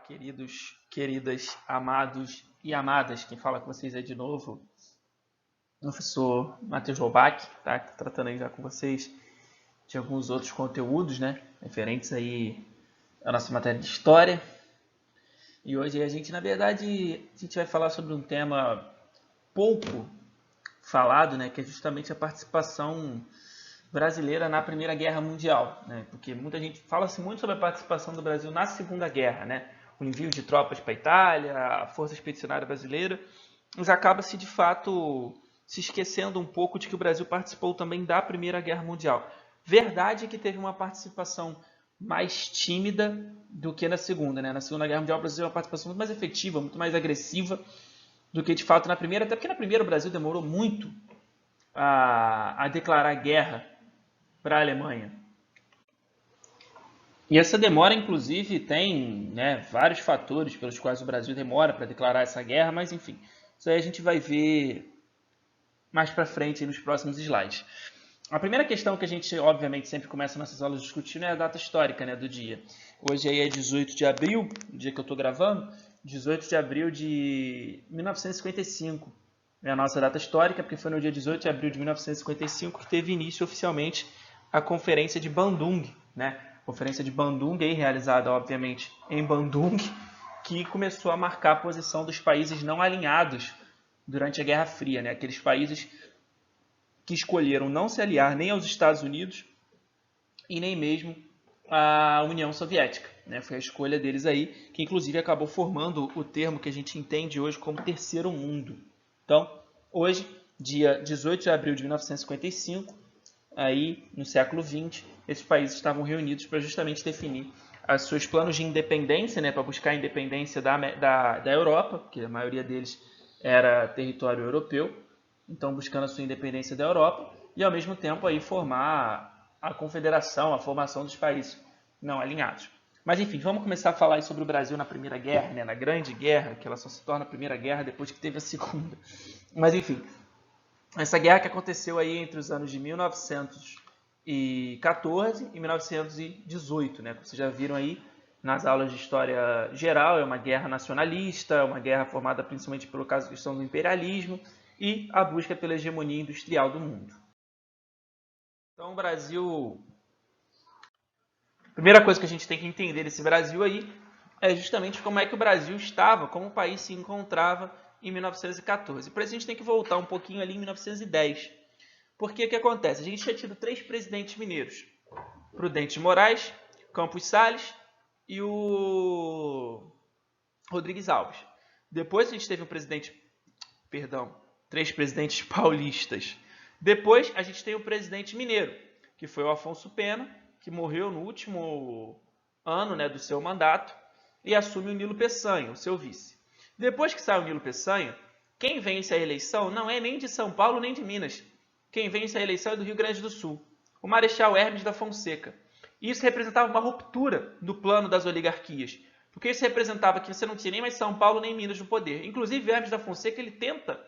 queridos, queridas, amados e amadas. Quem fala com vocês é de novo o professor Matheus Lobac, tá? Tratando aí já com vocês de alguns outros conteúdos, né? Referentes aí à nossa matéria de História. E hoje a gente, na verdade, a gente vai falar sobre um tema pouco falado, né? Que é justamente a participação brasileira na Primeira Guerra Mundial, né? Porque muita gente fala-se muito sobre a participação do Brasil na Segunda Guerra, né? O envio de tropas para a Itália, a Força Expedicionária Brasileira, mas acaba-se de fato se esquecendo um pouco de que o Brasil participou também da Primeira Guerra Mundial. Verdade é que teve uma participação mais tímida do que na Segunda, né? Na Segunda Guerra Mundial o Brasil teve uma participação muito mais efetiva, muito mais agressiva do que de fato na Primeira, até porque na Primeira o Brasil demorou muito a declarar guerra para a Alemanha. E essa demora, inclusive, tem, né, vários fatores pelos quais o Brasil demora para declarar essa guerra, mas enfim, isso aí a gente vai ver mais para frente nos próximos slides. A primeira questão que a gente, obviamente, sempre começa nossas aulas discutindo é a data histórica, né, do dia. Hoje aí é 18 de abril, o dia que eu estou gravando, 18 de abril de 1955. É a nossa data histórica, porque foi no dia 18 de abril de 1955 que teve início oficialmente a Conferência de Bandung, né? Conferência de Bandung, aí, realizada, obviamente, em Bandung, que começou a marcar a posição dos países não alinhados durante a Guerra Fria, né? Aqueles países que escolheram não se aliar nem aos Estados Unidos e nem mesmo à União Soviética, né? Foi a escolha deles aí, que inclusive acabou formando o termo que a gente entende hoje como Terceiro Mundo. Então, hoje, dia 18 de abril de 1955, aí no século XX, esses países estavam reunidos para justamente definir os seus planos de independência, né, para buscar a independência da Europa, porque a maioria deles era território europeu, então buscando a sua independência da Europa, e ao mesmo tempo aí formar a confederação, a formação dos países não alinhados. Mas enfim, vamos começar a falar sobre o Brasil na Primeira Guerra, né, na Grande Guerra, que ela só se torna a Primeira Guerra depois que teve a Segunda. Mas enfim, essa guerra que aconteceu aí entre os anos de 1914 e 1918, né? Como vocês já viram aí nas aulas de história geral, é uma guerra nacionalista, uma guerra formada principalmente pelo caso da questão do imperialismo e a busca pela hegemonia industrial do mundo. Então o Brasil... A primeira coisa que a gente tem que entender desse Brasil aí é justamente como é que o Brasil estava, como o país se encontrava em 1914. Para isso a gente tem que voltar um pouquinho ali em 1910. Porque o que acontece? A gente tinha tido 3 presidentes mineiros. Prudente de Moraes, Campos Salles e o Rodrigues Alves. Depois a gente teve 3 presidentes paulistas. Depois a gente tem o presidente mineiro, que foi o Afonso Pena, que morreu no último ano, né, do seu mandato, e assume o Nilo Peçanha, o seu vice. Depois que sai o Nilo Peçanha, quem vence a eleição não é nem de São Paulo nem de Minas. Quem vence a eleição é do Rio Grande do Sul, o Marechal Hermes da Fonseca. Isso representava uma ruptura do plano das oligarquias, porque isso representava que você não tinha nem mais São Paulo nem Minas no poder. Inclusive, Hermes da Fonseca ele tenta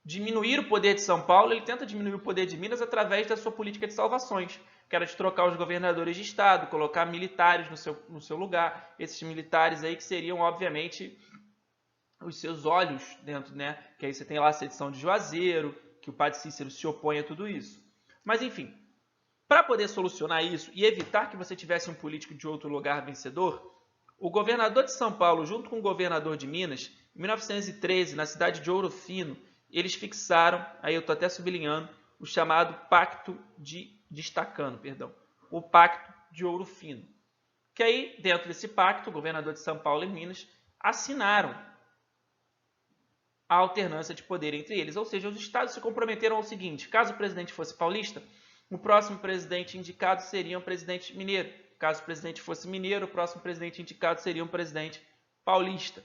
diminuir o poder de São Paulo, ele tenta diminuir o poder de Minas através da sua política de salvações, que era de trocar os governadores de estado, colocar militares no seu lugar. Esses militares aí que seriam, obviamente, os seus olhos dentro, né? Que aí você tem lá a sedição de Juazeiro, que o padre Cícero se opõe a tudo isso. Mas, enfim, para poder solucionar isso e evitar que você tivesse um político de outro lugar vencedor, o governador de São Paulo, junto com o governador de Minas, em 1913, na cidade de Ouro Fino, eles fixaram, aí eu estou até sublinhando, o chamado Pacto o Pacto de Ouro Fino. Que aí, dentro desse pacto, o governador de São Paulo e Minas assinaram a alternância de poder entre eles. Ou seja, os estados se comprometeram ao seguinte: caso o presidente fosse paulista, o próximo presidente indicado seria um presidente mineiro. Caso o presidente fosse mineiro, o próximo presidente indicado seria um presidente paulista.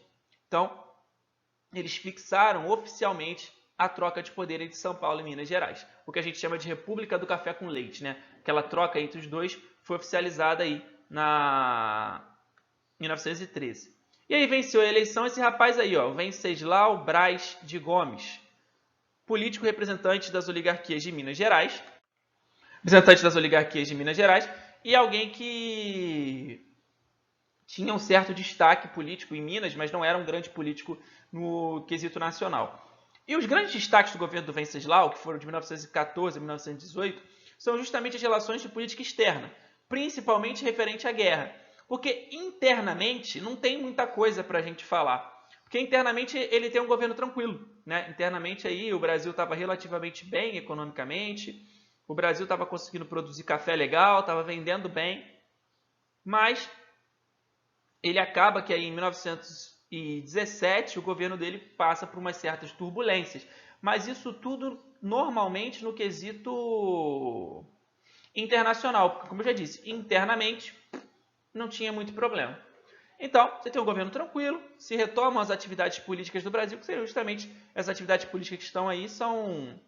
Então, eles fixaram oficialmente a troca de poder entre São Paulo e Minas Gerais. O que a gente chama de República do Café com Leite, né? Aquela troca entre os dois foi oficializada aí em 1913. E aí venceu a eleição esse rapaz aí, ó, Venceslau Braz de Gomes, político representante das oligarquias de Minas Gerais, e alguém que tinha um certo destaque político em Minas, mas não era um grande político no quesito nacional. E os grandes destaques do governo do Venceslau, que foram de 1914 a 1918, são justamente as relações de política externa, principalmente referente à guerra. Porque internamente não tem muita coisa para a gente falar. Porque internamente ele tem um governo tranquilo, né? Internamente aí o Brasil estava relativamente bem economicamente, o Brasil estava conseguindo produzir café legal, estava vendendo bem, mas ele acaba que aí em 1917 o governo dele passa por umas certas turbulências. Mas isso tudo normalmente no quesito internacional, porque como eu já disse, internamente não tinha muito problema. Então, você tem um governo tranquilo, se retomam as atividades políticas do Brasil, que seriam justamente as atividades políticas que estão aí, são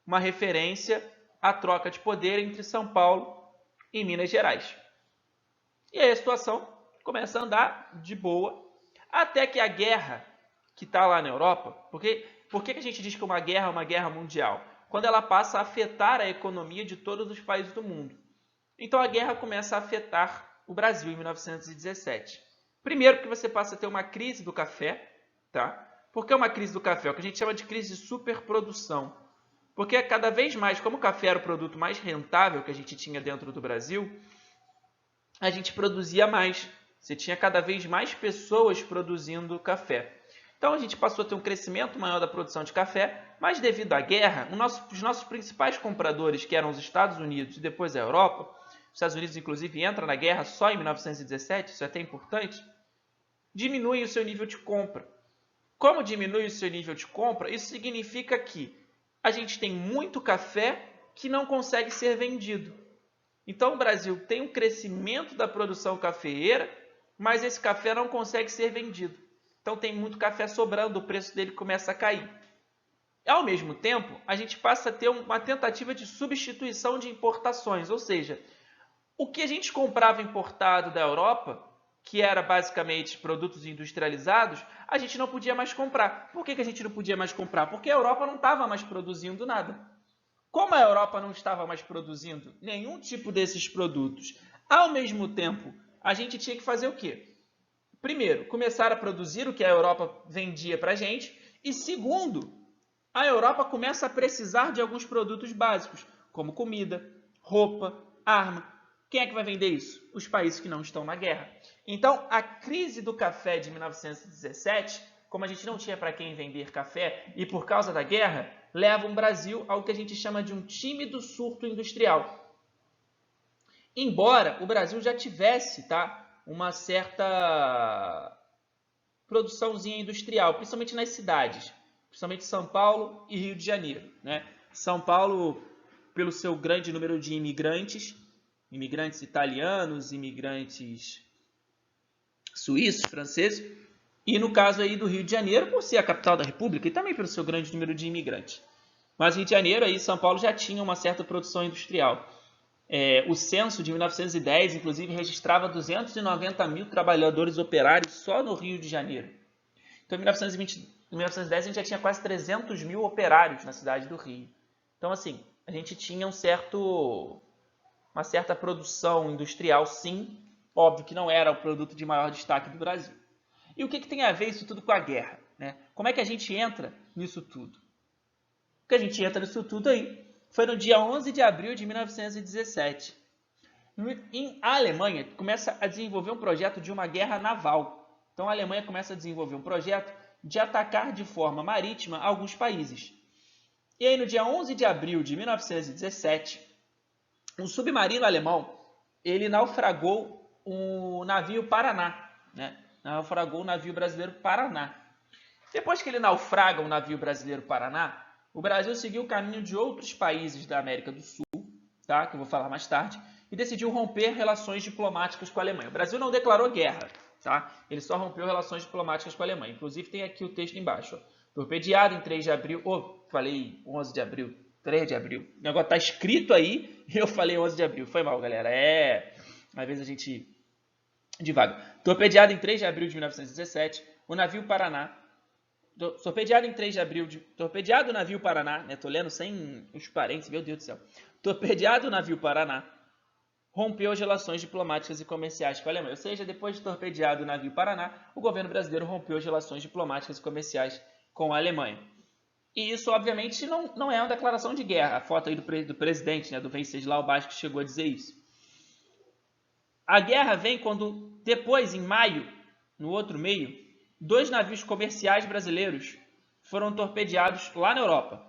uma referência à troca de poder entre São Paulo e Minas Gerais. E aí a situação começa a andar de boa, até que a guerra que está lá na Europa, por que a gente diz que uma guerra é uma guerra mundial? Quando ela passa a afetar a economia de todos os países do mundo. Então a guerra começa a afetar o Brasil em 1917. Primeiro que você passa a ter uma crise do café, tá? Por que uma crise do café? É o que a gente chama de crise de superprodução. Porque cada vez mais, como o café era o produto mais rentável que a gente tinha dentro do Brasil, a gente produzia mais. Você tinha cada vez mais pessoas produzindo café. Então a gente passou a ter um crescimento maior da produção de café, mas devido à guerra, os nossos principais compradores, que eram os Estados Unidos e depois a Europa, os Estados Unidos inclusive entra na guerra só em 1917, isso é até importante, diminui o seu nível de compra. Como diminui o seu nível de compra, isso significa que a gente tem muito café que não consegue ser vendido. Então o Brasil tem um crescimento da produção cafeeira, mas esse café não consegue ser vendido. Então tem muito café sobrando, o preço dele começa a cair. Ao mesmo tempo, a gente passa a ter uma tentativa de substituição de importações, ou seja, o que a gente comprava importado da Europa, que era basicamente produtos industrializados, a gente não podia mais comprar. Por que a gente não podia mais comprar? Porque a Europa não estava mais produzindo nada. Como a Europa não estava mais produzindo nenhum tipo desses produtos, ao mesmo tempo, a gente tinha que fazer o quê? Primeiro, começar a produzir o que a Europa vendia para a gente. E segundo, a Europa começa a precisar de alguns produtos básicos, como comida, roupa, arma. Quem é que vai vender isso? Os países que não estão na guerra. Então, a crise do café de 1917, como a gente não tinha para quem vender café e por causa da guerra, leva o Brasil ao que a gente chama de um tímido surto industrial. Embora o Brasil já tivesse, uma certa produçãozinha industrial, principalmente nas cidades, principalmente São Paulo e Rio de Janeiro, né? São Paulo, pelo seu grande número de imigrantes italianos, imigrantes suíços, franceses, e no caso aí do Rio de Janeiro, por ser a capital da República e também pelo seu grande número de imigrantes. Mas Rio de Janeiro e São Paulo já tinham uma certa produção industrial. O censo de 1910, inclusive, registrava 290 mil trabalhadores operários só no Rio de Janeiro. Então, em 1910, a gente já tinha quase 300 mil operários na cidade do Rio. Então, assim, a gente tinha uma certa produção industrial, sim. Óbvio que não era o produto de maior destaque do Brasil. E o que tem a ver isso tudo com a guerra, né? Como é que a gente entra nisso tudo? O que a gente entra nisso tudo aí foi no dia 11 de abril de 1917. A Alemanha começa a desenvolver um projeto de uma guerra naval. Então a Alemanha começa a desenvolver um projeto de atacar de forma marítima alguns países. E aí no dia 11 de abril de 1917, um submarino alemão, ele naufragou o navio Paraná, né? Naufragou o navio brasileiro Paraná. Depois que ele naufraga o navio brasileiro Paraná, o Brasil seguiu o caminho de outros países da América do Sul, tá? Que eu vou falar mais tarde, e decidiu romper relações diplomáticas com a Alemanha. O Brasil não declarou guerra, tá? Ele só rompeu relações diplomáticas com a Alemanha. Inclusive tem aqui o texto embaixo. Ó. Torpedeado em 3 de abril... falei 11 de abril. 3 de abril. O negócio tá escrito aí e eu falei 11 de abril. Foi mal, galera. Às vezes a gente divaga. Torpedeado em 3 de abril de 1917, o navio Paraná... Torpedeado em 3 de abril... Torpedeado o navio Paraná... Né? Tô lendo sem os parênteses, meu Deus do céu. Torpedeado o navio Paraná... rompeu as relações diplomáticas e comerciais com a Alemanha. Ou seja, depois de torpedeado o navio Paraná, o governo brasileiro rompeu as relações diplomáticas e comerciais com a Alemanha. E isso, obviamente, não é uma declaração de guerra. A foto aí do presidente, né, do Venceslau Basques, chegou a dizer isso. A guerra vem quando, depois, em maio, no outro meio, 2 navios comerciais brasileiros foram torpedeados lá na Europa.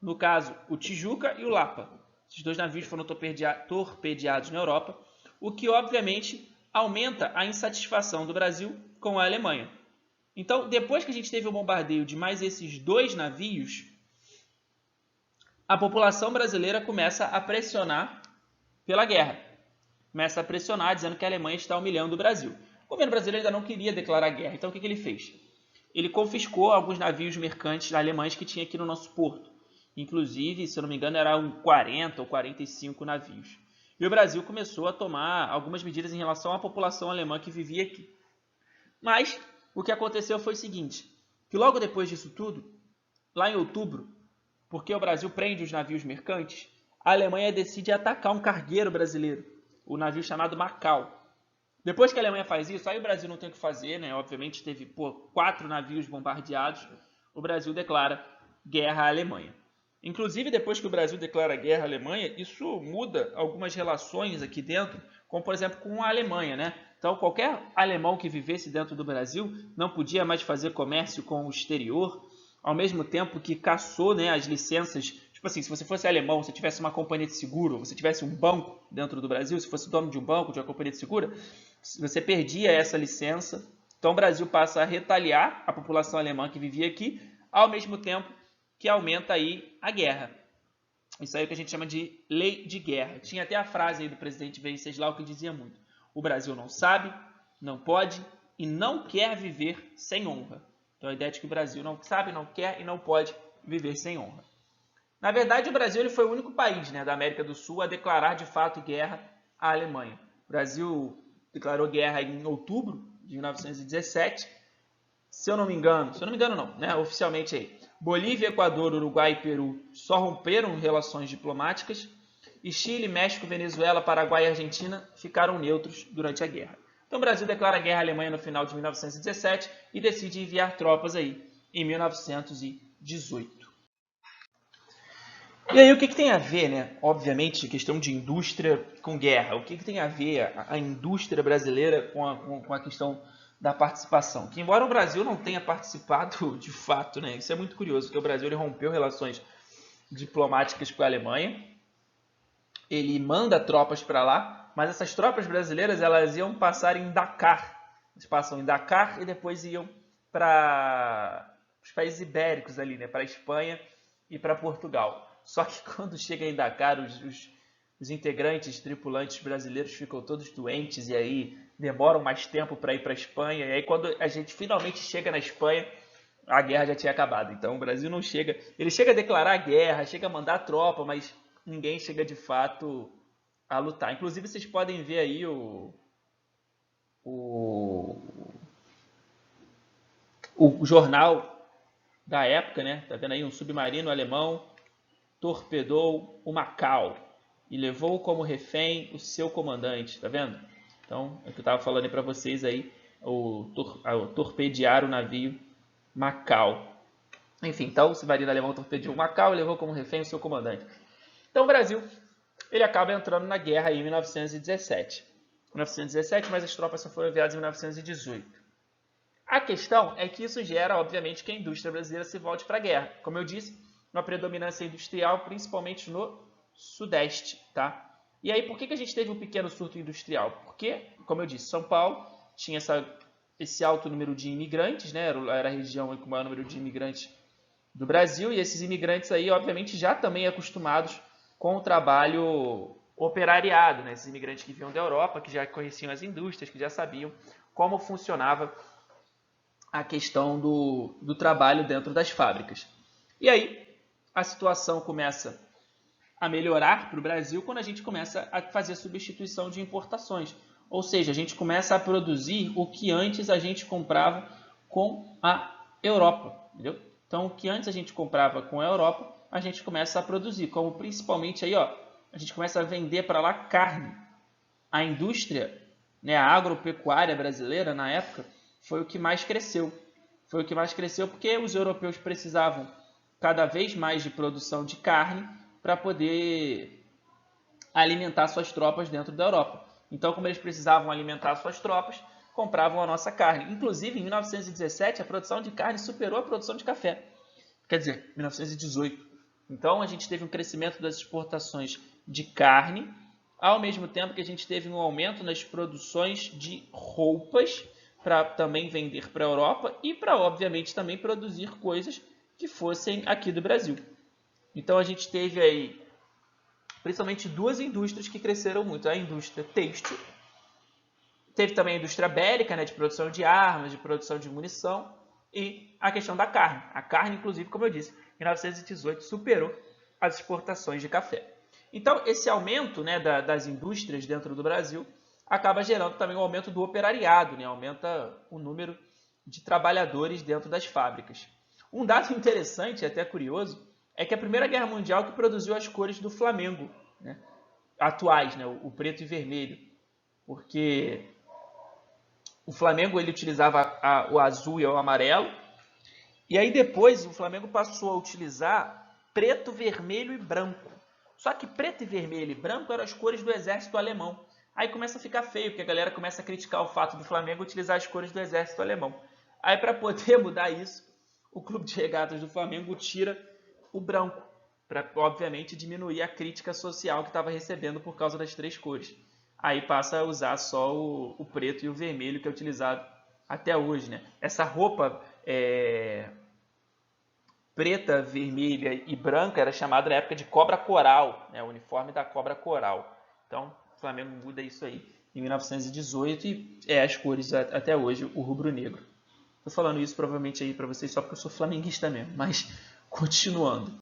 No caso, o Tijuca e o Lapa. Esses 2 navios foram torpedeados na Europa, o que, obviamente, aumenta a insatisfação do Brasil com a Alemanha. Então, depois que a gente teve o bombardeio de mais esses 2 navios, a população brasileira começa a pressionar pela guerra. Começa a pressionar, dizendo que a Alemanha está humilhando o Brasil. O governo brasileiro ainda não queria declarar guerra, então o que ele fez? Ele confiscou alguns navios mercantes alemães que tinha aqui no nosso porto. Inclusive, se eu não me engano, eram 40 ou 45 navios. E o Brasil começou a tomar algumas medidas em relação à população alemã que vivia aqui. Mas o que aconteceu foi o seguinte, que logo depois disso tudo, lá em outubro, porque o Brasil prende os navios mercantes, a Alemanha decide atacar um cargueiro brasileiro, o navio chamado Macau. Depois que a Alemanha faz isso, aí o Brasil não tem o que fazer, né? Obviamente teve 4 navios bombardeados, o Brasil declara guerra à Alemanha. Inclusive, depois que o Brasil declara guerra à Alemanha, isso muda algumas relações aqui dentro, como por exemplo com a Alemanha, né? Então, qualquer alemão que vivesse dentro do Brasil não podia mais fazer comércio com o exterior, ao mesmo tempo que cassou, né, as licenças. Tipo assim, se você fosse alemão, se tivesse uma companhia de seguro, você tivesse um banco dentro do Brasil, se fosse dono de um banco, de uma companhia de seguro, você perdia essa licença. Então, o Brasil passa a retaliar a população alemã que vivia aqui, ao mesmo tempo que aumenta aí a guerra. Isso aí é o que a gente chama de lei de guerra. Tinha até a frase aí do presidente Venceslau que dizia muito: o Brasil não sabe, não pode e não quer viver sem honra. Então a ideia é de que o Brasil não sabe, não quer e não pode viver sem honra. Na verdade, o Brasil ele foi o único país, né, da América do Sul a declarar de fato guerra à Alemanha. O Brasil declarou guerra em outubro de 1917. Se eu não me engano não, né, oficialmente aí, Bolívia, Equador, Uruguai e Peru só romperam relações diplomáticas e Chile, México, Venezuela, Paraguai e Argentina ficaram neutros durante a guerra. Então o Brasil declara guerra à Alemanha no final de 1917 e decide enviar tropas aí em 1918. E aí o que tem a ver, né? Obviamente, questão de indústria com guerra. O que tem a ver a indústria brasileira com a questão da participação? Que embora o Brasil não tenha participado de fato, né? Isso é muito curioso, porque o Brasil ele rompeu relações diplomáticas com a Alemanha. Ele manda tropas para lá, mas essas tropas brasileiras elas iam passar em Dakar. Eles passam em Dakar e depois iam para os países ibéricos ali, né? Para a Espanha e para Portugal. Só que quando chega em Dakar, os integrantes, tripulantes brasileiros ficam todos doentes e aí demoram mais tempo para ir para a Espanha. E aí quando a gente finalmente chega na Espanha, a guerra já tinha acabado. Então o Brasil não chega... Ele chega a declarar guerra, chega a mandar tropa, mas ninguém chega de fato a lutar. Inclusive vocês podem ver aí o jornal da época, né? Tá vendo aí? Um submarino alemão torpedou o Macau e levou como refém o seu comandante, tá vendo? Então, é o que eu estava falando aí para vocês aí, o torpedear o navio Macau. Enfim, então o submarino alemão torpedeou o Macau e levou como refém o seu comandante. Então o Brasil, ele acaba entrando na guerra aí em 1917. 1917, mas as tropas só foram enviadas em 1918. A questão é que isso gera, obviamente, que a indústria brasileira se volte para a guerra. Como eu disse, uma predominância industrial, principalmente no Sudeste, tá? E aí, por que a gente teve um pequeno surto industrial? Porque, como eu disse, São Paulo tinha esse alto número de imigrantes, né? Era a região com o maior número de imigrantes do Brasil, e esses imigrantes aí, obviamente, já também acostumados com o trabalho operariado, né? Esses imigrantes que vinham da Europa, que já conheciam as indústrias, que já sabiam como funcionava a questão do trabalho dentro das fábricas. E aí, a situação começa a melhorar para o Brasil quando a gente começa a fazer a substituição de importações. Ou seja, a gente começa a produzir o que antes a gente comprava com a Europa. Entendeu? Então, o que antes a gente comprava com a Europa, a gente começa a produzir. Como principalmente aí, ó, a gente começa a vender para lá carne. a indústria, né, a agropecuária brasileira na época foi o que mais cresceu. Foi o que mais cresceu porque os europeus precisavam cada vez mais de produção de carne para poder alimentar suas tropas dentro da Europa. Então, como eles precisavam alimentar suas tropas, compravam a nossa carne. Inclusive, em 1917, a produção de carne superou a produção de café. Quer dizer, 1918. Então, a gente teve um crescimento das exportações de carne, ao mesmo tempo que a gente teve um aumento nas produções de roupas, para também vender para a Europa e para, obviamente, também produzir coisas que fossem aqui do Brasil. Então, a gente teve aí, principalmente, duas indústrias que cresceram muito. A indústria têxtil, teve também a indústria bélica, né, de produção de armas, de produção de munição, e a questão da carne. A carne, inclusive, como eu disse, em 1918 superou as exportações de café. Então, esse aumento, né, das indústrias dentro do Brasil acaba gerando também um aumento do operariado, né, aumenta o número de trabalhadores dentro das fábricas. Um dado interessante, até curioso, é que a Primeira Guerra Mundial que produziu as cores do Flamengo, né, atuais, né, o preto e vermelho, porque o Flamengo ele utilizava o azul e o amarelo, e aí depois o Flamengo passou a utilizar preto, vermelho e branco. Só que preto, vermelho e branco eram as cores do exército alemão. Aí começa a ficar feio, porque a galera começa a criticar o fato do Flamengo utilizar as cores do exército alemão. Aí para poder mudar isso, o clube de regatas do Flamengo tira o branco, para obviamente diminuir a crítica social que estava recebendo por causa das três cores. Aí passa a usar só o preto e o vermelho, que é utilizado até hoje, né? Essa roupa preta, vermelha e branca era chamada na época de cobra coral, né? O uniforme da cobra coral. Então, o Flamengo muda isso aí em 1918 e é as cores até hoje, o rubro-negro. Estou falando isso provavelmente aí para vocês só porque eu sou flamenguista mesmo, mas continuando.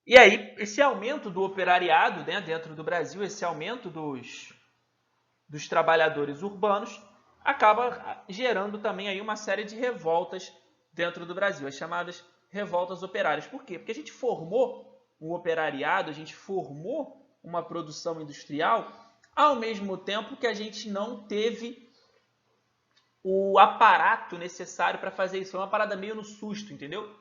E aí, esse aumento do operariado, né, dentro do Brasil, esse aumento dos trabalhadores urbanos, acaba gerando também aí uma série de revoltas dentro do Brasil, as chamadas revoltas operárias. Por quê? Porque a gente formou um operariado, a gente formou uma produção industrial, ao mesmo tempo que a gente não teve o aparato necessário para fazer isso. Foi uma parada meio no susto, entendeu?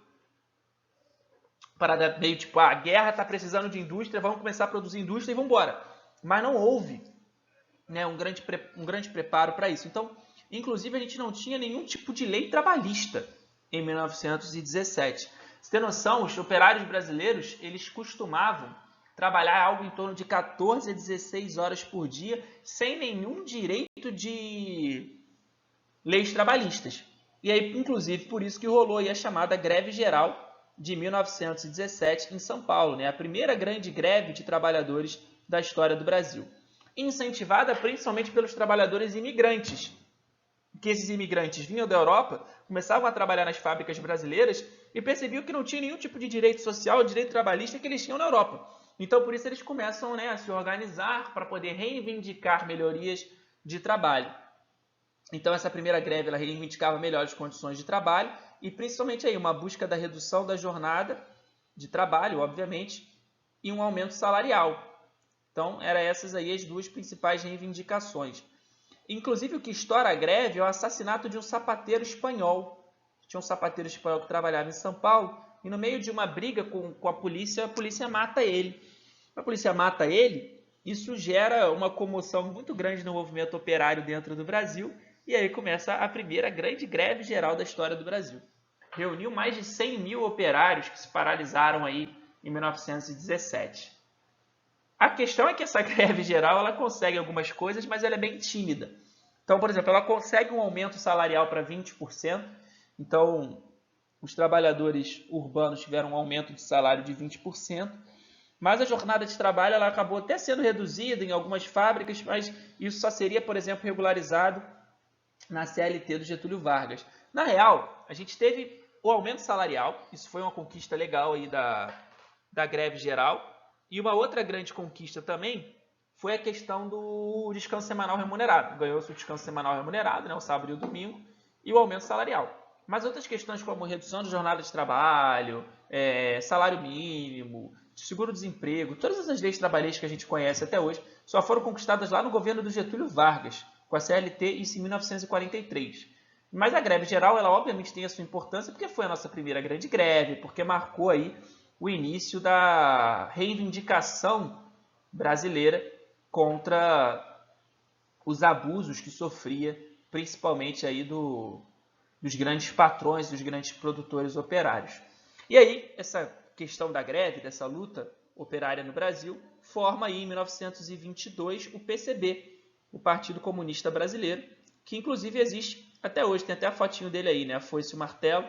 Parada meio tipo, a guerra está precisando de indústria, vamos começar a produzir indústria e vamos embora. Mas não houve, né, um grande preparo para isso. Então, inclusive, a gente não tinha nenhum tipo de lei trabalhista em 1917. Você tem noção, os operários brasileiros, eles costumavam trabalhar algo em torno de 14 a 16 horas por dia, sem nenhum direito de leis trabalhistas. E aí, inclusive, por isso que rolou aí a chamada Greve Geral de 1917 em São Paulo, né? A primeira grande greve de trabalhadores da história do Brasil. Incentivada principalmente pelos trabalhadores imigrantes, que esses imigrantes vinham da Europa, começavam a trabalhar nas fábricas brasileiras e percebiam que não tinha nenhum tipo de direito social, direito trabalhista que eles tinham na Europa. Então, por isso, eles começam, né, a se organizar para poder reivindicar melhorias de trabalho. Então, essa primeira greve ela reivindicava melhores condições de trabalho e, principalmente, aí, uma busca da redução da jornada de trabalho, obviamente, e um aumento salarial. Então, eram essas aí as duas principais reivindicações. Inclusive, o que estoura a greve é o assassinato de um sapateiro espanhol. Tinha um sapateiro espanhol que trabalhava em São Paulo e, no meio de uma briga com a polícia mata ele. A polícia mata ele, isso gera uma comoção muito grande no movimento operário dentro do Brasil e aí começa a primeira grande greve geral da história do Brasil. Reuniu mais de 100 mil operários que se paralisaram aí em 1917. A questão é que essa greve geral ela consegue algumas coisas, mas ela é bem tímida. Então, por exemplo, ela consegue um aumento salarial para 20%. Então, os trabalhadores urbanos tiveram um aumento de salário de 20%. Mas a jornada de trabalho ela acabou até sendo reduzida em algumas fábricas, mas isso só seria, por exemplo, regularizado na CLT do Getúlio Vargas. Na real, a gente teve o aumento salarial, isso foi uma conquista legal aí da greve geral. E uma outra grande conquista também foi a questão do descanso semanal remunerado. Ganhou-se o descanso semanal remunerado, né, o sábado e o domingo, e o aumento salarial. Mas outras questões como redução de jornada de trabalho, salário mínimo, seguro-desemprego, todas essas leis trabalhistas que a gente conhece até hoje só foram conquistadas lá no governo do Getúlio Vargas, com a CLT, isso em 1943. Mas a greve geral, ela obviamente tem a sua importância, porque foi a nossa primeira grande greve, porque marcou aí o início da reivindicação brasileira contra os abusos que sofria, principalmente aí dos grandes patrões, dos grandes produtores operários. E aí, essa questão da greve, dessa luta operária no Brasil, forma aí em 1922 o PCB, o Partido Comunista Brasileiro, que inclusive existe até hoje, tem até a fotinho dele aí, né? A foice e o martelo,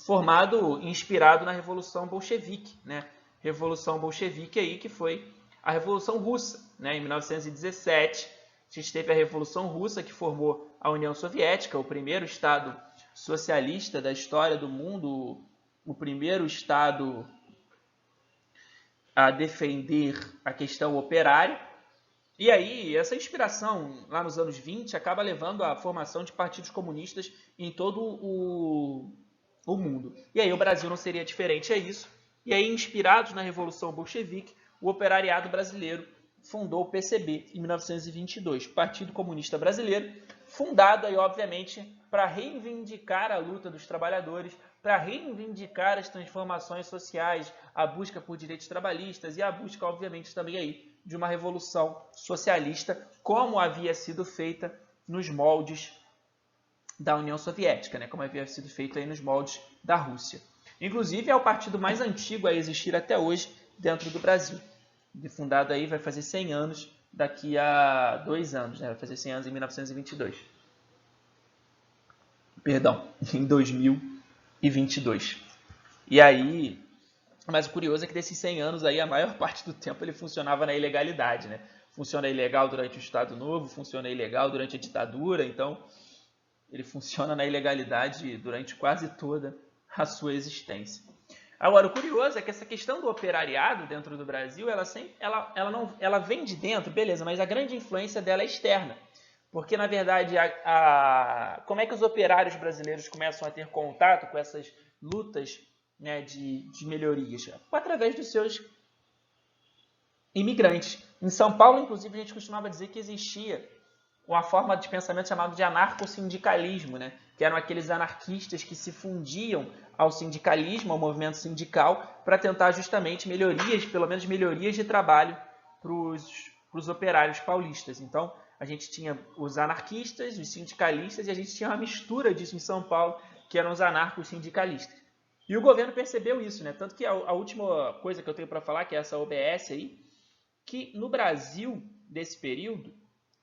formado, inspirado na Revolução Bolchevique, né? Revolução Bolchevique aí, que foi a Revolução Russa, né? Em 1917, a gente teve a Revolução Russa, que formou a União Soviética, o primeiro Estado socialista da história do mundo, o primeiro Estado a defender a questão operária. E aí, essa inspiração, lá nos anos 20, acaba levando à formação de partidos comunistas em todo o mundo. E aí, o Brasil não seria diferente a isso. E aí, inspirados na Revolução Bolchevique, o operariado brasileiro fundou o PCB em 1922, Partido Comunista Brasileiro, fundado aí, obviamente, para reivindicar a luta dos trabalhadores, para reivindicar as transformações sociais, a busca por direitos trabalhistas e a busca, obviamente, também aí de uma revolução socialista, como havia sido feita nos moldes da União Soviética, né? Como havia sido feito aí nos moldes da Rússia. Inclusive, é o partido mais antigo a existir até hoje dentro do Brasil. Fundado aí, vai fazer 100 anos daqui a 2 anos, né? Vai fazer 100 anos em 1922. Perdão, em 2022. E aí, mas o curioso é que desses 100 anos aí, a maior parte do tempo ele funcionava na ilegalidade, né? Funciona ilegal durante o Estado Novo, funciona ilegal durante a ditadura, então ele funciona na ilegalidade durante quase toda a sua existência. Agora, o curioso é que essa questão do operariado dentro do Brasil, ela vem de dentro, beleza, mas a grande influência dela é externa. Porque, na verdade, como é que os operários brasileiros começam a ter contato com essas lutas, né, de melhorias? Através dos seus imigrantes. Em São Paulo, inclusive, a gente costumava dizer que existia uma forma de pensamento chamada de anarcossindicalismo, né? Que eram aqueles anarquistas que se fundiam ao sindicalismo, ao movimento sindical, para tentar justamente melhorias, pelo menos melhorias de trabalho para os operários paulistas. Então, a gente tinha os anarquistas, os sindicalistas, e a gente tinha uma mistura disso em São Paulo, que eram os anarcos-sindicalistas. E o governo percebeu isso, né? Tanto que a última coisa que eu tenho para falar, que é essa OBS aí, que no Brasil, desse período,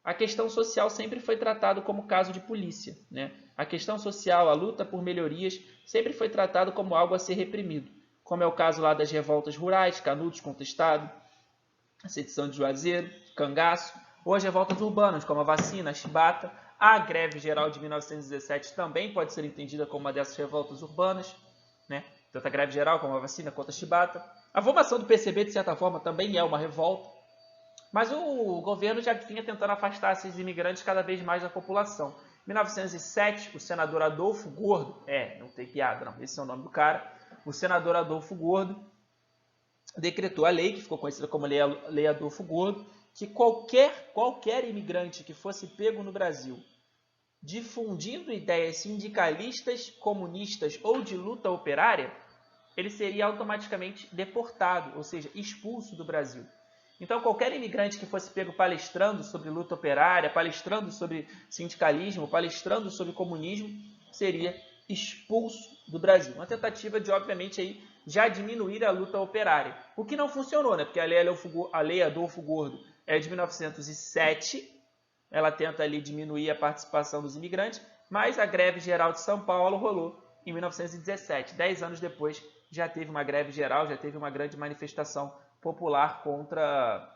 a questão social sempre foi tratada como caso de polícia, né? A questão social, a luta por melhorias, sempre foi tratado como algo a ser reprimido, como é o caso lá das revoltas rurais, Canudos contra o Estado, a sedição de Juazeiro, Cangaço, ou as revoltas urbanas, como a Vacina, a Chibata. A greve geral de 1917 também pode ser entendida como uma dessas revoltas urbanas, né? Tanto a greve geral como a Vacina contra a Chibata. A formação do PCB, de certa forma, também é uma revolta. Mas o governo já vinha tentando afastar esses imigrantes cada vez mais da população. Em 1907, o senador Adolfo Gordo, não tem piada não, esse é o nome do cara, o senador Adolfo Gordo decretou a lei, que ficou conhecida como Lei Adolfo Gordo, que qualquer imigrante que fosse pego no Brasil difundindo ideias sindicalistas, comunistas ou de luta operária, ele seria automaticamente deportado, ou seja, expulso do Brasil. Então, qualquer imigrante que fosse pego palestrando sobre luta operária, palestrando sobre sindicalismo, palestrando sobre comunismo, seria expulso do Brasil. Uma tentativa de, obviamente, aí, já diminuir a luta operária. O que não funcionou, né? Porque a Lei Adolfo Gordo é de 1907, ela tenta ali diminuir a participação dos imigrantes, mas a greve geral de São Paulo rolou em 1917. 10 anos depois, já teve uma greve geral, já teve uma grande manifestação popular contra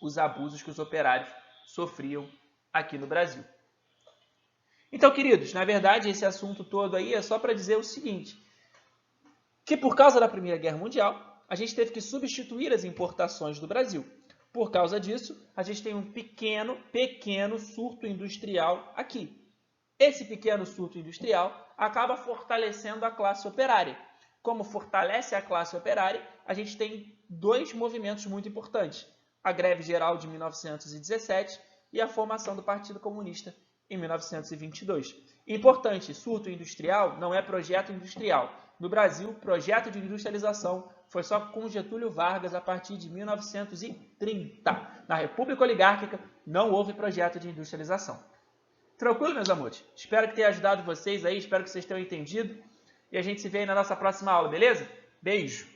os abusos que os operários sofriam aqui no Brasil. Então, queridos, na verdade, esse assunto todo aí é só para dizer o seguinte, que por causa da Primeira Guerra Mundial, a gente teve que substituir as importações do Brasil. Por causa disso, a gente tem um pequeno surto industrial aqui. Esse pequeno surto industrial acaba fortalecendo a classe operária, como fortalece a classe operária, a gente tem dois movimentos muito importantes. A greve geral de 1917 e a formação do Partido Comunista em 1922. Importante, surto industrial não é projeto industrial. No Brasil, projeto de industrialização foi só com Getúlio Vargas a partir de 1930. Na República Oligárquica não houve projeto de industrialização. Tranquilo, meus amores? Espero que tenha ajudado vocês aí, espero que vocês tenham entendido. E a gente se vê aí na nossa próxima aula, beleza? Beijo!